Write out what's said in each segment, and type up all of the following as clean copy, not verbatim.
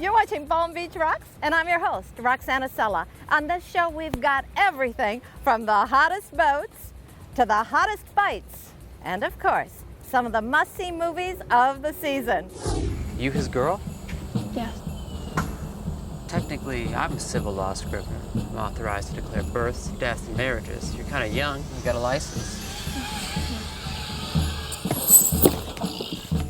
You're watching Palm Beach Rocks, and I'm your host, Roxana Sella. On this show, we've got everything from the hottest boats to the hottest bites, and of course, some of the must-see movies of the season. You his girl? Yes. Technically, I'm a civil law scrivener. I'm authorized to declare births, deaths, and marriages. You're kind of young. You got a license.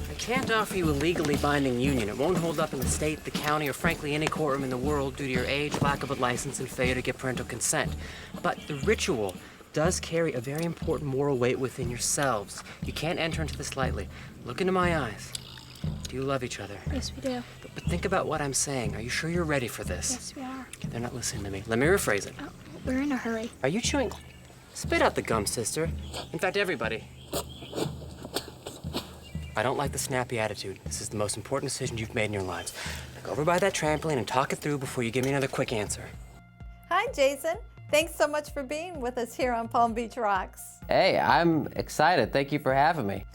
I can't offer you a legally binding union. It won't hold up in the state, the county, or frankly any courtroom in the world due to your age, lack of a license, and failure to get parental consent. But the ritual does carry a very important moral weight within yourselves. You can't enter into this lightly. Look into my eyes. Do you love each other? Yes, we do. But think about what I'm saying. Are you sure you're ready for this? Yes, we are. They're not listening to me. Let me rephrase it. Oh, we're in a hurry. Are you chewing? Spit out the gum, sister. In fact, everybody. I don't like the snappy attitude. This is the most important decision you've made in your lives. Now go over by that trampoline and talk it through before you give me another quick answer. Hi, Jason. Thanks so much for being with us here on Palm Beach Rocks. Hey, I'm excited. Thank you for having me.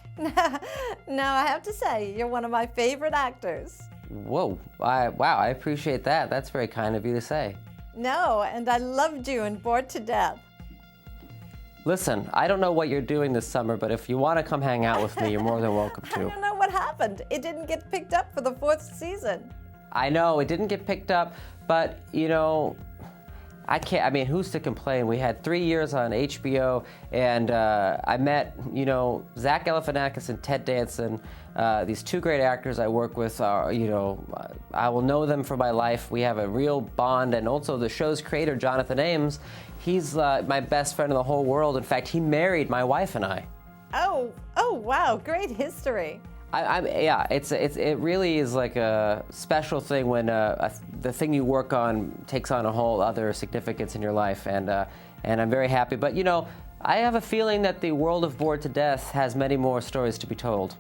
Now, I have to say, you're one of my favorite actors. Whoa, wow, I appreciate that. That's very kind of you to say. No, and I loved you and Bored to Death. Listen, I don't know what you're doing this summer, but if you want to come hang out with me, you're more than welcome I to. don't know what happened. It didn't get picked up for the 4th season. I know, it didn't get picked up, but, you know, I mean, who's to complain? We had 3 years on HBO, and I met, you know, Zach Galifianakis and Ted Danson, these two great actors I work with. You know, I will know them for my life. We have a real bond, and also the show's creator, Jonathan Ames, he's my best friend in the whole world. In fact, he married my wife and I. Oh, wow, great history. Yeah, it really is like a special thing when the thing you work on takes on a whole other significance in your life, and I'm very happy. But you know, I have a feeling that the world of Bored to Death has many more stories to be told.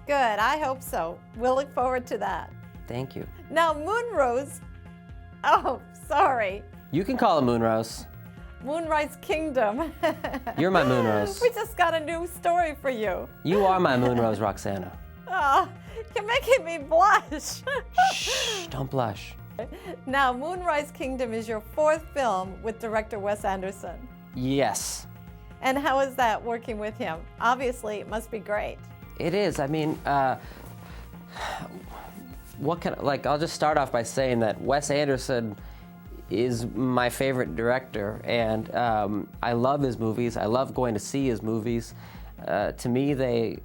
Good, I hope so. We'll look forward to that. Thank you. Now, Moonrose. Oh, sorry. You can call it Moonrose. Moonrise Kingdom. You're my Moonrose. We just got a new story for you. You are my Moonrose, Roxana. Oh, you're making me blush. Shh, don't blush. Now, Moonrise Kingdom is your 4th film with director Wes Anderson. Yes. And how is that working with him? Obviously, it must be great. It is. I mean, I'll just start off by saying that Wes Anderson is my favorite director, and I love his movies. I love going to see his movies. To me, they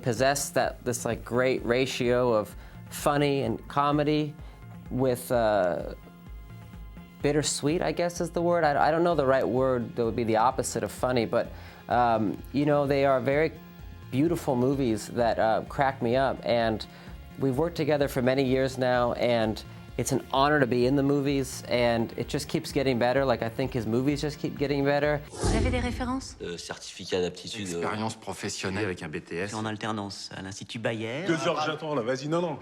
possess this like great ratio of funny and comedy with bittersweet, I guess is the word. I don't know the right word that would be the opposite of funny, but you know, they are very beautiful movies that crack me up, and we've worked together for many years now, and it's an honor to be in the movies, and it just keeps getting better. Like, I think his movies just keep getting better. Vous avez des références? Certificat d'aptitude. Expérience professionnelle avec un Je BTS. suis en alternance à l'Institut Bayer. 2 heures j'attends là, vas-y, non.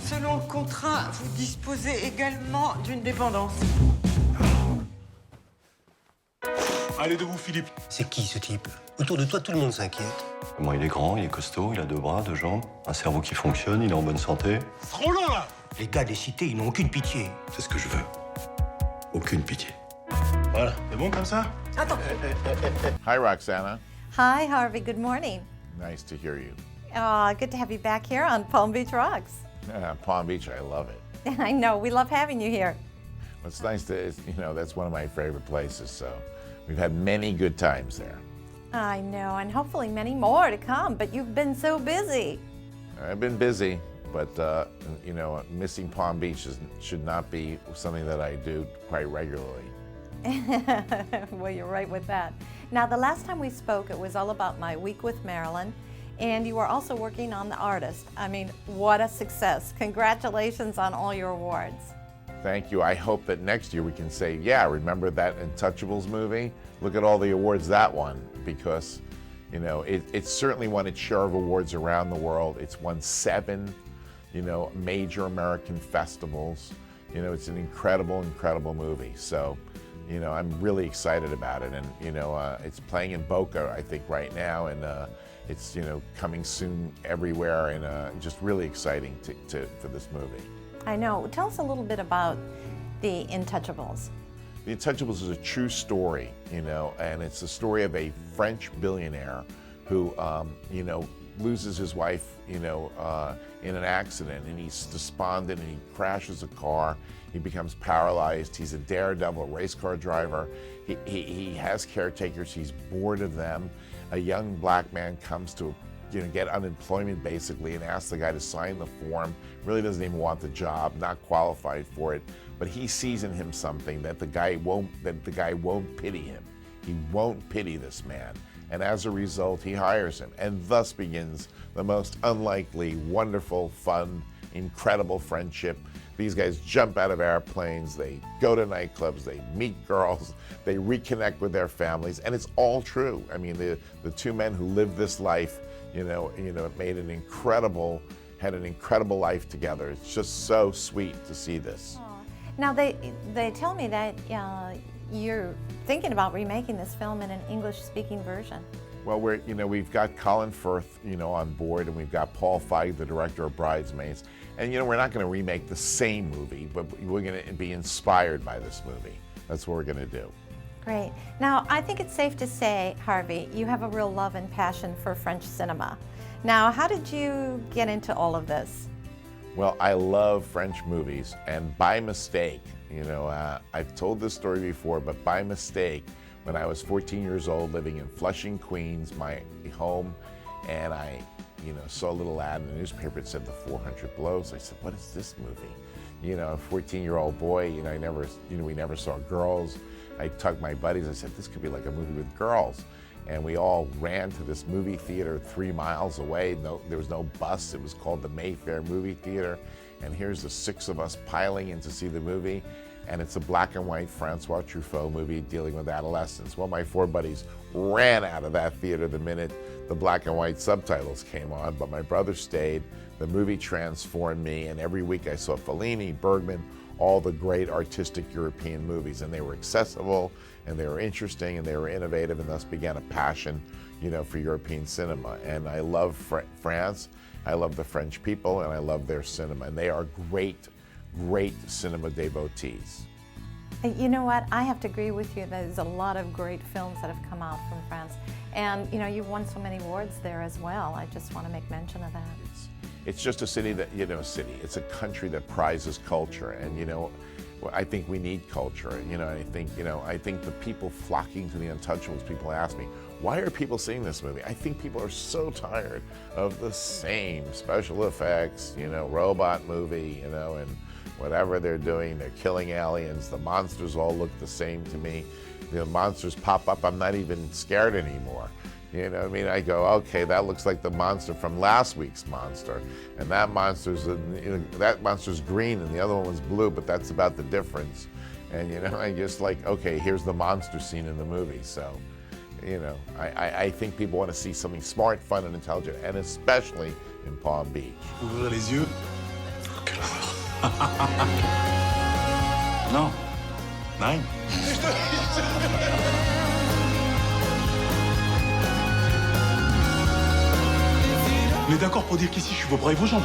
Selon le contrat, vous disposez également d'une dépendance. Allez de vous, Philippe. C'est qui ce type? Autour de toi, tout le monde s'inquiète. Bon, il est grand, il est costaud, il a 2 bras, 2 jambes, un cerveau qui fonctionne, il est en bonne santé. Trop long là. Les gars des cités, ils n'ont aucune pitié. C'est ce que je veux. Aucune pitié. Voilà, c'est bon comme ça? Attends. Hi, Roxana. Hi, Harvey. Good morning. Nice to hear you. Good to have you back here on Palm Beach Rocks. Palm Beach, I love it. I know, we love having you here. It's nice to, you know, that's one of my favorite places, so we've had many good times there. I know, and hopefully many more to come, but you've been so busy. I've been busy, but, you know, missing Palm Beach should not be something that I do quite regularly. Well, you're right with that. Now, the last time we spoke, it was all about My Week with Marilyn, and you were also working on The Artist. I mean, what a success. Congratulations on all your awards. Thank you. I hope that next year we can say, yeah, remember that Untouchables movie? Look at all the awards that won, because, you know, it's certainly won its share of awards around the world. It's won 7, you know, major American festivals. You know, it's an incredible, incredible movie. So, you know, I'm really excited about it. And, you know, it's playing in Boca, I think, right now. And it's, you know, coming soon everywhere. And just really exciting for this movie. I know. Tell us a little bit about The Intouchables. The Intouchables is a true story, you know, and it's the story of a French billionaire who, you know, loses his wife, you know, in an accident, and he's despondent, and he crashes a car. He becomes paralyzed. He's a daredevil race car driver. He has caretakers. He's bored of them. A young black man comes to, you know, get unemployment basically, and asks the guy to sign the form. Really doesn't even want the job, not qualified for it, but he sees in him something that the guy won't pity him. He won't pity this man. And as a result, he hires him. And thus begins the most unlikely, wonderful, fun, incredible friendship. These guys jump out of airplanes, they go to nightclubs, they meet girls, they reconnect with their families, and it's all true. I mean, the two men who lived this life, you know, had an incredible life together. It's just so sweet to see this. Now, they tell me that you're thinking about remaking this film in an English-speaking version. Well, we've got Colin Firth, you know, on board, and we've got Paul Feig, the director of Bridesmaids. And, you know, we're not going to remake the same movie, but we're going to be inspired by this movie. That's what we're going to do. Great. Now, I think it's safe to say, Harvey, you have a real love and passion for French cinema. Now, how did you get into all of this? Well, I love French movies, and by mistake, you know, I've told this story before, but by mistake, when I was 14 years old, living in Flushing, Queens, my home, and I, you know, saw a little ad in the newspaper that said The 400 Blows. I said, what is this movie? You know, a 14-year-old boy, you know, we never saw girls. I tugged my buddies, I said, this could be like a movie with girls. And we all ran to this movie theater 3 miles away. There was no bus. It was called the Mayfair Movie Theater. And here's the 6 of us piling in to see the movie. And it's a black and white Francois Truffaut movie dealing with adolescence. Well, my 4 buddies ran out of that theater the minute the black and white subtitles came on, but my brother stayed. The movie transformed me, and every week I saw Fellini, Bergman, all the great artistic European movies, and they were accessible, and they were interesting, and they were innovative, and thus began a passion, you know, for European cinema. And I love France, I love the French people, and I love their cinema, and they are great, great cinema devotees. You know what? I have to agree with you. There's a lot of great films that have come out from France, and you know, you've won so many awards there as well. I just want to make mention of that. It's just a city that, you know, it's a country that prizes culture, and you know, I think we need culture. You know, I think the people flocking to The Untouchables, people ask me, why are people seeing this movie? I think people are so tired of the same special effects, you know, robot movie, you know, and whatever they're doing, they're killing aliens. The monsters all look the same to me. The monsters pop up, I'm not even scared anymore. You know what I mean? I go, okay, that looks like the monster from last week's monster. And that monster's green and the other one was blue, but that's about the difference. And you know, I just like, okay, here's the monster scene in the movie. So, you know, I think people want to see something smart, fun, and intelligent, and especially in Palm Beach. Ouvrir les yeux. Quelle horreur. Non. Nein. On est d'accord pour dire qu'ici, je suis vos bras et vos jambes.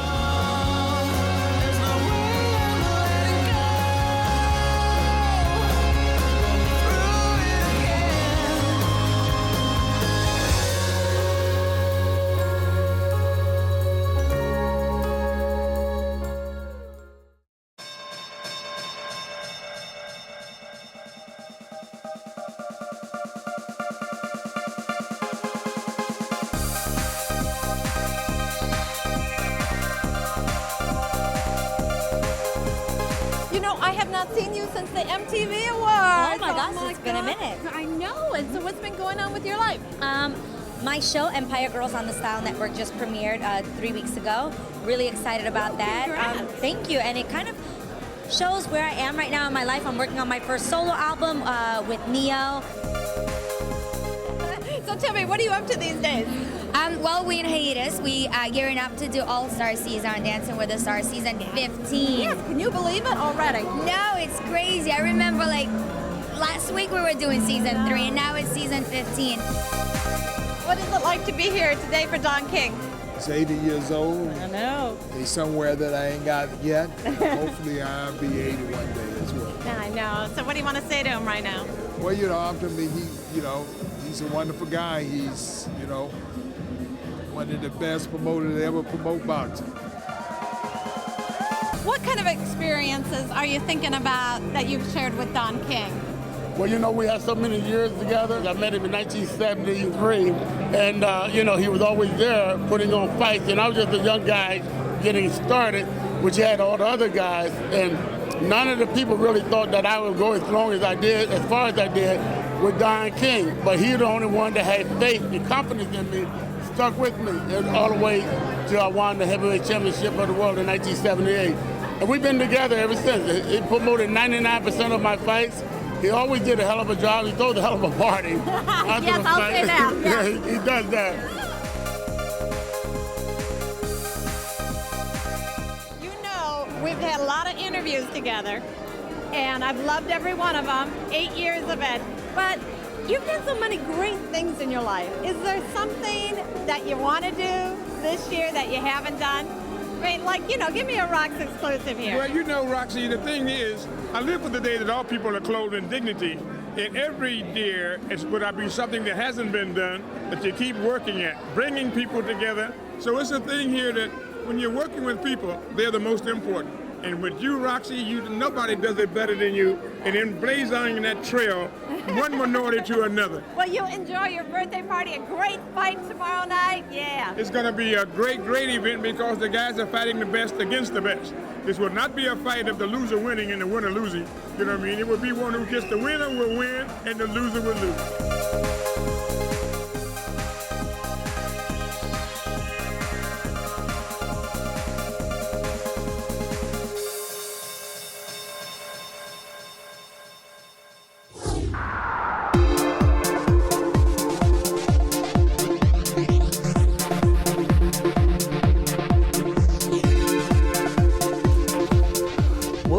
I have not seen you since the MTV Awards. Oh my gosh, it's been a minute. I know. And so what's been going on with your life? My show, Empire Girls on the Style Network, just premiered 3 weeks ago. Really excited about that. Thank you. And it kind of shows where I am right now in my life. I'm working on my first solo album with Neo. So tell me, what are you up to these days? Well, we're in hiatus. We are gearing up to do All-Star season, Dancing with the Stars season 15. Yes, can you believe it already? No, it's crazy. I remember like last week we were doing season 3 and now it's season 15. What is it like to be here today for Don King? He's 80 years old. I know. He's somewhere that I ain't got yet. Hopefully I'll be 80 one day as well. I know. So what do you want to say to him right now? Well, ultimately, he's a wonderful guy. He's, one of the best promoters to ever promote boxing. What kind of experiences are you thinking about that you've shared with Don King? Well, we had so many years together. I met him in 1973, and, he was always there putting on fights, and I was just a young guy getting started, which had all the other guys, and none of the people really thought that I would go as long as I did, as far as I did, with Don King, but he was the only one that had faith and confidence in me, stuck with me, and all the way till I won the heavyweight championship of the world in 1978. And we've been together ever since. He promoted 99% of my fights. He always did a hell of a job. He throws a hell of a party. Yes, I'll say that. Yeah, he does that. We've had a lot of interviews together, and I've loved every one of them, 8 years of it. But you've done so many great things in your life. Is there something that you want to do this year that you haven't done? I mean, give me a Rox exclusive here. Well, Roxy, the thing is, I live for the day that all people are clothed in dignity. And every year, it's would be something that hasn't been done that you keep working at, bringing people together. So it's a thing here that when you're working with people, they're the most important. And with you, Roxy, nobody does it better than you. And in blazoning that trail, one minority to another. Well, you enjoy your birthday party, a great fight tomorrow night. Yeah. It's going to be a great, great event because the guys are fighting the best against the best. This will not be a fight of the loser winning and the winner losing. You know what I mean? It will be one who gets the winner will win and the loser will lose.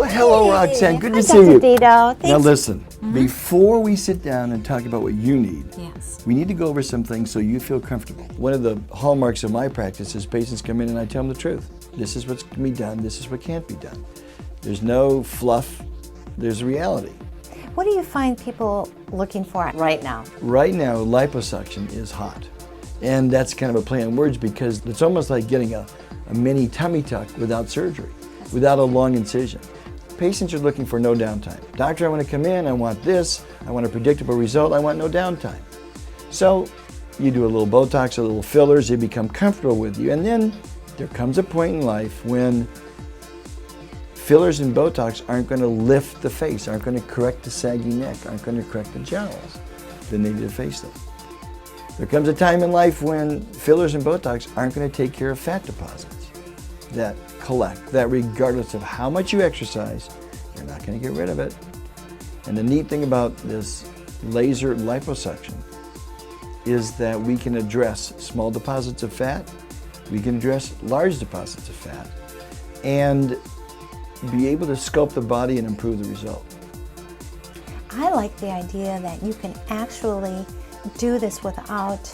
Hello, Roxanne. Good to see you. Now listen, before we sit down and talk about what you need, we need to go over some things so you feel comfortable. One of the hallmarks of my practice is patients come in and I tell them the truth. This is what can be done, this is what can't be done. There's no fluff, there's reality. What do you find people looking for right now? Right now, liposuction is hot. And that's kind of a play on words because it's almost like getting a mini tummy tuck without surgery, without a long incision. Patients are looking for no downtime. Doctor, I want to come in, I want this, I want a predictable result, I want no downtime. So you do a little Botox, a little fillers, they become comfortable with you, and then there comes a point in life when fillers and Botox aren't going to lift the face, aren't going to correct the saggy neck, aren't going to correct the jowls. Then they need a facelift. There comes a time in life when fillers and Botox aren't going to take care of fat deposits that collect, that regardless of how much you exercise, you're not going to get rid of it. And the neat thing about this laser liposuction is that we can address small deposits of fat, we can address large deposits of fat, and be able to sculpt the body and improve the result. I like the idea that you can actually do this without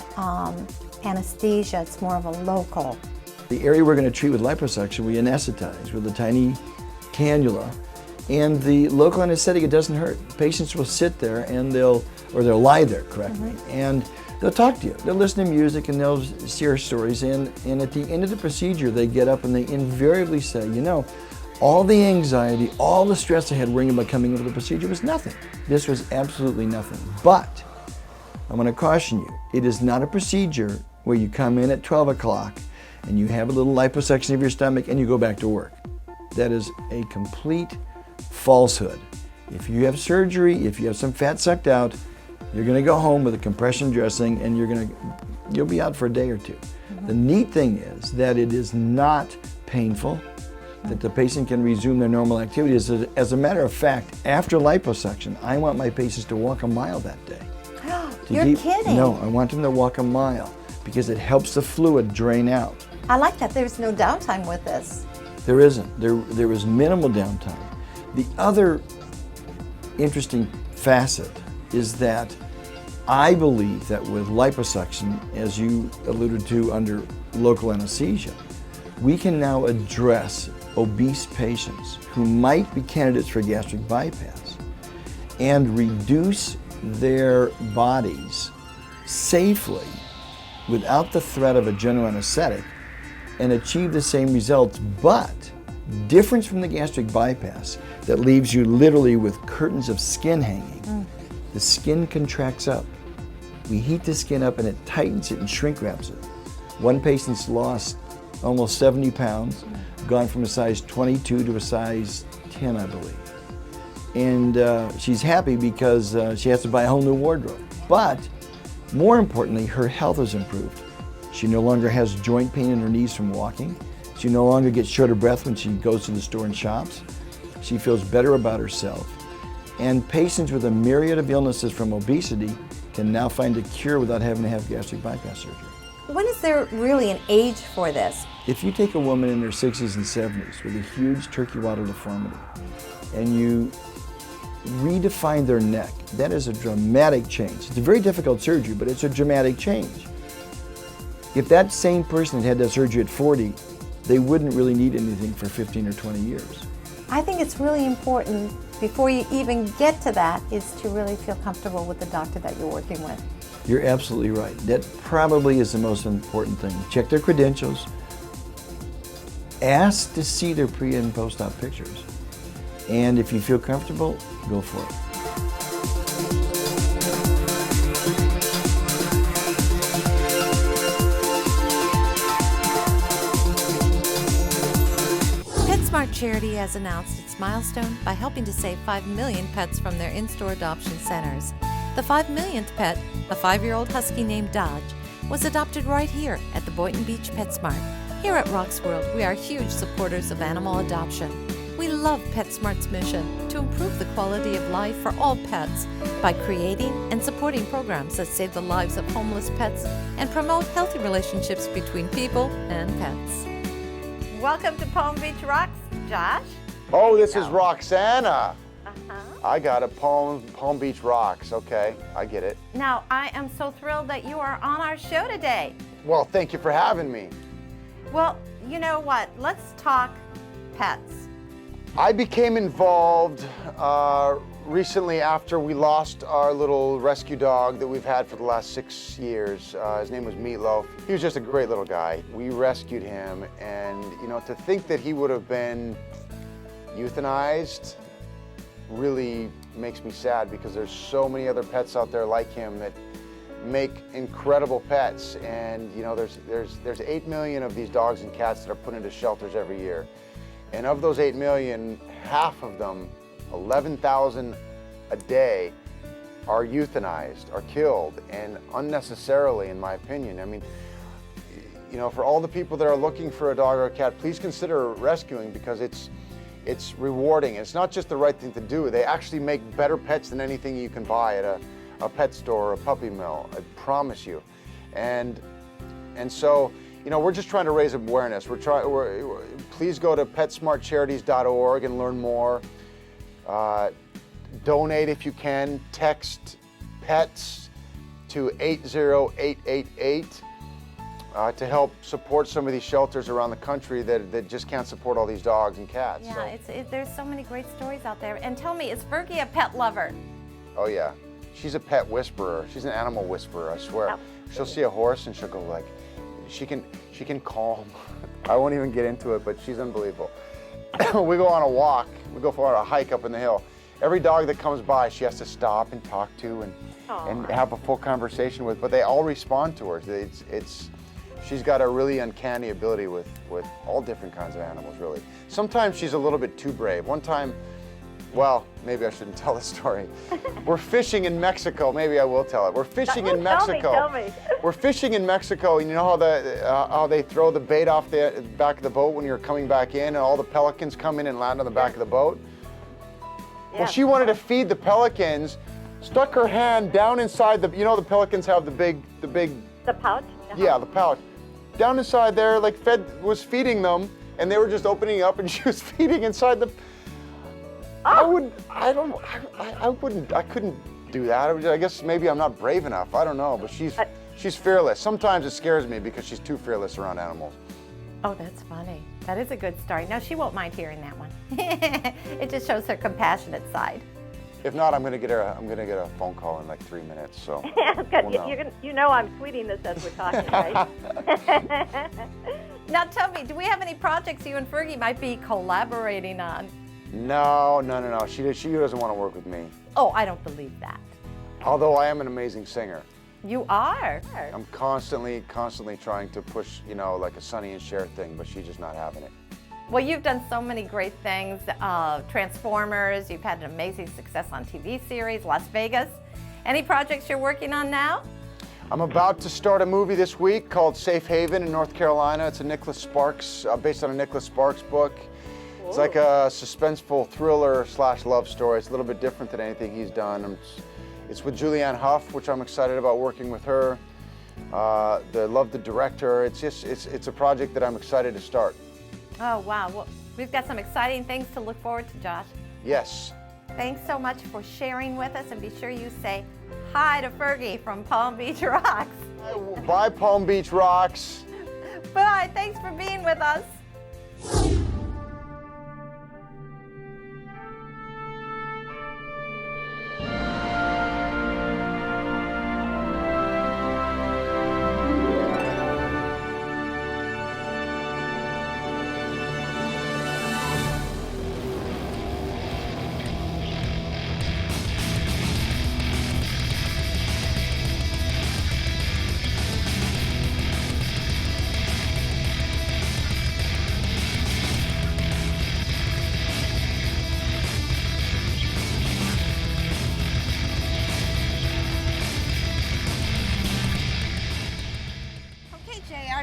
anesthesia. It's more of a local. The area we're going to treat with liposuction, we anesthetize with a tiny cannula. And the local anesthetic, it doesn't hurt. Patients will sit there and they'll lie there, correctly, and they'll talk to you. They'll listen to music and they'll share stories. And at the end of the procedure, they get up and they invariably say, all the anxiety, all the stress I had worrying about coming into the procedure was nothing. This was absolutely nothing. But I want to caution you, it is not a procedure where you come in at 12 o'clock and you have a little liposuction of your stomach and you go back to work. That is a complete falsehood. If you have surgery, if you have some fat sucked out, you're going to go home with a compression dressing and you'll be out for a day or two. The neat thing is that it is not painful, that the patient can resume their normal activities. As a matter of fact, after liposuction, I want my patients to walk a mile that day. You're kidding. No, I want them to walk a mile. because it helps the fluid drain out. I like that there's no downtime with this. There isn't. There is minimal downtime. The other interesting facet is that I believe that with liposuction, as you alluded to under local anesthesia, we can now address obese patients who might be candidates for gastric bypass and reduce their bodies safely without the threat of a general anesthetic and achieve the same results, but difference from the gastric bypass that leaves you literally with curtains of skin hanging. The skin contracts up. We heat the skin up and it tightens it and shrink wraps it. One patient's lost almost 70 pounds, gone from a size 22 to a size 10, I believe. And she's happy because she has to buy a whole new wardrobe. But more importantly, her health has improved. She no longer has joint pain in her knees from walking. She no longer gets short of breath when she goes to the store and shops. She feels better about herself. And patients with a myriad of illnesses from obesity can now find a cure without having to have gastric bypass surgery. When is there really an age for this? If you take a woman in her 60s and 70s with a huge turkey waddle deformity and you redefine their neck, that is a dramatic change. It's a very difficult surgery, but it's a dramatic change. If that same person had that surgery at 40, they wouldn't really need anything for 15 or 20 years. I think it's really important before you even get to that is to really feel comfortable with the doctor that you're working with. You're absolutely right. That probably is the most important thing. Check their credentials. Ask to see their pre and post-op pictures. And if you feel comfortable, go for it. PetSmart Charity has announced its milestone by helping to save 5 million pets from their in-store adoption centers. The 5 millionth pet, a 5-year-old husky named Dodge, was adopted right here at the Boynton Beach PetSmart. Here at Rock's World, we are huge supporters of animal adoption. We love PetSmart's mission to improve the quality of life for all pets by creating and supporting programs that save the lives of homeless pets and promote healthy relationships between people and pets. Welcome to Palm Beach Rocks, Josh. Oh, this is Roxana. I got it, Palm Beach Rocks. Okay, I get it. Now, I am so thrilled that you are on our show today. Well, thank you for having me. Well, you know what? Let's talk pets. I became involved recently after we lost our little rescue dog that we've had for the last 6 years. His name was Meatloaf. He was just a great little guy. We rescued him, and you know, to think that he would have been euthanized really makes me sad, because there's so many other pets out there like him that make incredible pets. And you know, there's 8 million of these dogs and cats that are put into shelters every year. And of those 8 million, half of them, 11,000 a day, are euthanized, are killed, and unnecessarily, in my opinion. I mean, you know, for all the people that are looking for a dog or a cat, please consider rescuing, because it's rewarding. It's not just the right thing to do. They actually make better pets than anything you can buy at a pet store or a puppy mill, I promise you. And so, you know, we're just trying to raise awareness. Please go to PetSmartCharities.org and learn more. Donate if you can. Text PETS to 80888 to help support some of these shelters around the country that just can't support all these dogs and cats. Yeah, so. There's so many great stories out there. And tell me, is Fergie a pet lover? Oh yeah, she's a pet whisperer. She's an animal whisperer, I swear. Oh. She'll see a horse and she'll go like, she can calm. I won't even get into it, but she's unbelievable. We go on a walk, we go for a hike up in the hill. Every dog that comes by, she has to stop and talk to and have a full conversation with, but they all respond to her. She's got a really uncanny ability with all different kinds of animals, really. Sometimes she's a little bit too brave. One time, well, maybe I shouldn't tell the story. We're fishing in Mexico. Maybe I will tell it. We're fishing in Mexico. Tell me. We're fishing in Mexico, and you know how they throw the bait off the back of the boat when you're coming back in, and all the pelicans come in and land on the back of the boat? Yeah. Well, she wanted to feed the pelicans, stuck her hand down inside the, you know, the pelicans have the big The pouch? Yeah, the pouch. Down inside there, like was feeding them, and they were just opening up, and she was feeding inside the. I couldn't do that. I guess maybe I'm not brave enough. I don't know, but she's fearless. Sometimes it scares me because she's too fearless around animals. Oh, that's funny. That is a good story. No, she won't mind hearing that one. It just shows her compassionate side. If not, I'm gonna get a phone call in like 3 minutes. So. You know I'm tweeting this as we're talking, right? Now tell me, do we have any projects you and Fergie might be collaborating on? No. She doesn't want to work with me. Oh, I don't believe that. Although I am an amazing singer. You are. I'm constantly trying to push, like a Sonny and Cher thing, but she's just not having it. Well, you've done so many great things. Transformers, you've had an amazing success on TV series, Las Vegas. Any projects you're working on now? I'm about to start a movie this week called Safe Haven in North Carolina. It's a Nicholas Sparks, based on a Nicholas Sparks book. It's like a suspenseful thriller / love story. It's a little bit different than anything he's done. It's with Julianne Hough, which I'm excited about working with her. Love the director. It's a project that I'm excited to start. Oh, wow. Well, we've got some exciting things to look forward to, Josh. Yes. Thanks so much for sharing with us, and be sure you say hi to Fergie from Palm Beach Rocks. Bye, Palm Beach Rocks. Bye. Thanks for being with us.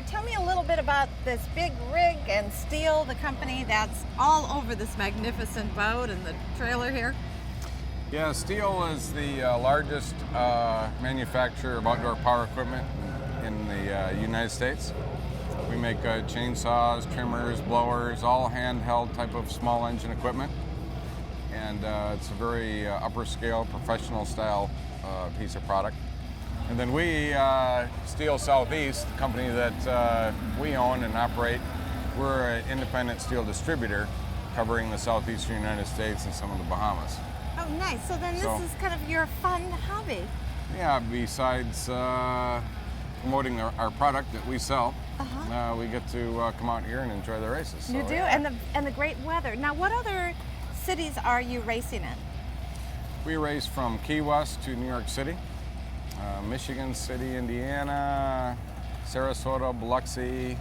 Tell me a little bit about this big rig and Steel, the company that's all over this magnificent boat and the trailer here. Yeah, Steel is the largest manufacturer of outdoor power equipment in the United States. We make chainsaws, trimmers, blowers, all handheld type of small engine equipment. And it's a very upper scale, professional style piece of product. And then we, Steel Southeast, the company that we own and operate, we're an independent steel distributor covering the southeastern United States and some of the Bahamas. Oh, nice. So then this is kind of your fun hobby. Yeah, besides promoting our product that we sell, we get to come out here and enjoy the races. So, you do, yeah. and the great weather. Now, what other cities are you racing in? We race from Key West to New York City. Michigan City, Indiana, Sarasota, Biloxi.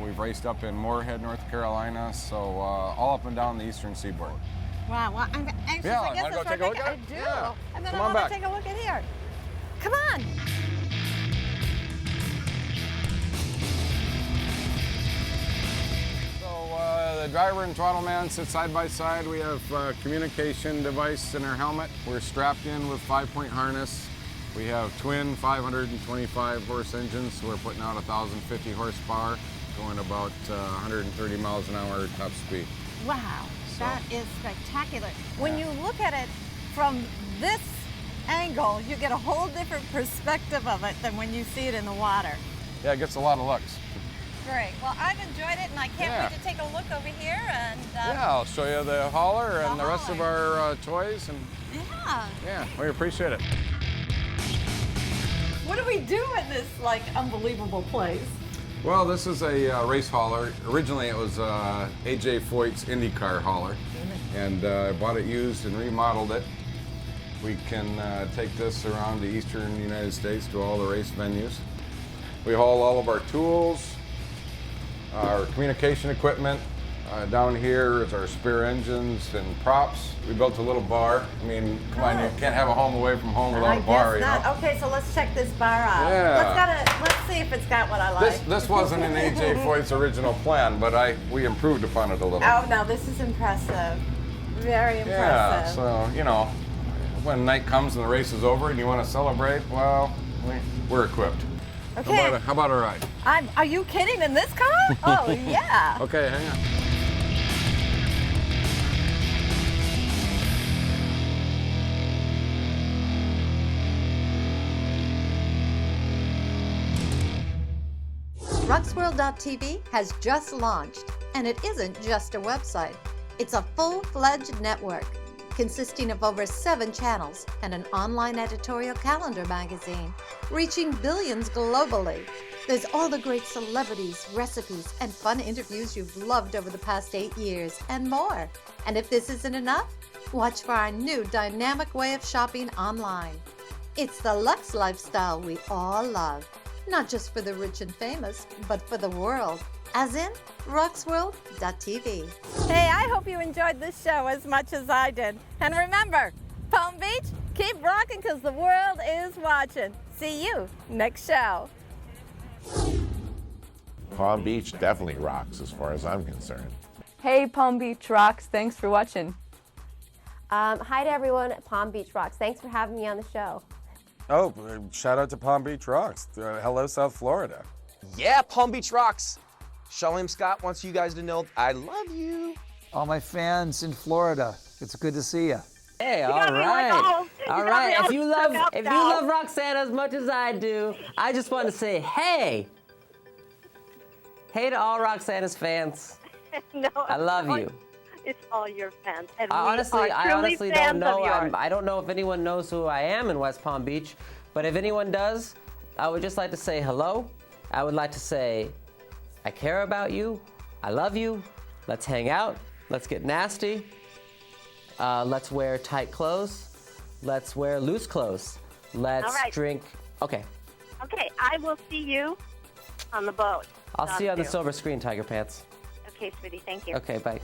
We've raced up in Moorhead, North Carolina, so all up and down the eastern seaboard. Wow, well, I'm anxious. Yeah, I guess want to go take a look at it? I do. Yeah. And then Come I on want back. to take a look at here. Come on. The driver and throttle man sit side by side. We have a communication device in our helmet. We're strapped in with 5-point harness. We have twin 525 horse engines, so we're putting out 1,050 horsepower, going about 130 miles an hour top speed. Wow, that is spectacular. When you look at it from this angle, you get a whole different perspective of it than when you see it in the water. Yeah, it gets a lot of looks. Great. Well, I've enjoyed it, and I can't wait to take a look over here. And yeah, I'll show you the hauler and the rest of our toys. And yeah, we appreciate it. What do we do in this unbelievable place? Well, this is a race hauler. Originally, it was A.J. Foyt's IndyCar hauler, and I bought it used and remodeled it. We can take this around the eastern United States to all the race venues. We haul all of our tools, our communication equipment. Down here is our spare engines and props. We built a little bar. I mean, come on, you can't have a home away from home without a bar, you know? Okay, so let's check this bar out. Yeah. Let's see if it's got what I like. This wasn't in A.J. Foyt's original plan, but we improved upon it a little. Oh, no, this is impressive. Very impressive. Yeah, so, when night comes and the race is over and you want to celebrate, well, we're equipped. Okay. How about a ride? Are you kidding? In this car? Oh, yeah. Okay, hang on. Ruxworld.tv has just launched, and it isn't just a website. It's a full-fledged network consisting of over 7 channels and an online editorial calendar magazine, reaching billions globally. There's all the great celebrities, recipes, and fun interviews you've loved over the past 8 years, and more. And if this isn't enough, watch for our new dynamic way of shopping online. It's the Lux lifestyle we all love, not just for the rich and famous, but for the world, as in Ruxworld.tv. Hey, I hope you enjoyed this show as much as I did. And remember, Palm Beach, keep rocking because the world is watching. See you next show. Palm Beach definitely rocks as far as I'm concerned. Hey, Palm Beach rocks. Thanks for watching. Hi to everyone at Palm Beach Rocks. Thanks for having me on the show. Oh, shout out to Palm Beach Rocks. Hello, South Florida. Yeah, Palm Beach rocks. Shalem Scott wants you guys to know I love you. All my fans in Florida, it's good to see you. Hey, all right. All right. If you love Roxanne as much as I do, I just want to say, hey. Hey to all Roxanna's fans. No, I love you. It's all your fans. And I honestly don't fans know. of yours. I don't know if anyone knows who I am in West Palm Beach, but if anyone does, I would just like to say hello. I would like to say, I care about you. I love you. Let's hang out. Let's get nasty. Let's wear tight clothes. Let's wear loose clothes. Let's drink. Okay. Okay, I will see you on the boat. I'll see you on the silver screen, Tiger Pants. Okay, sweetie. Thank you. Okay, bye.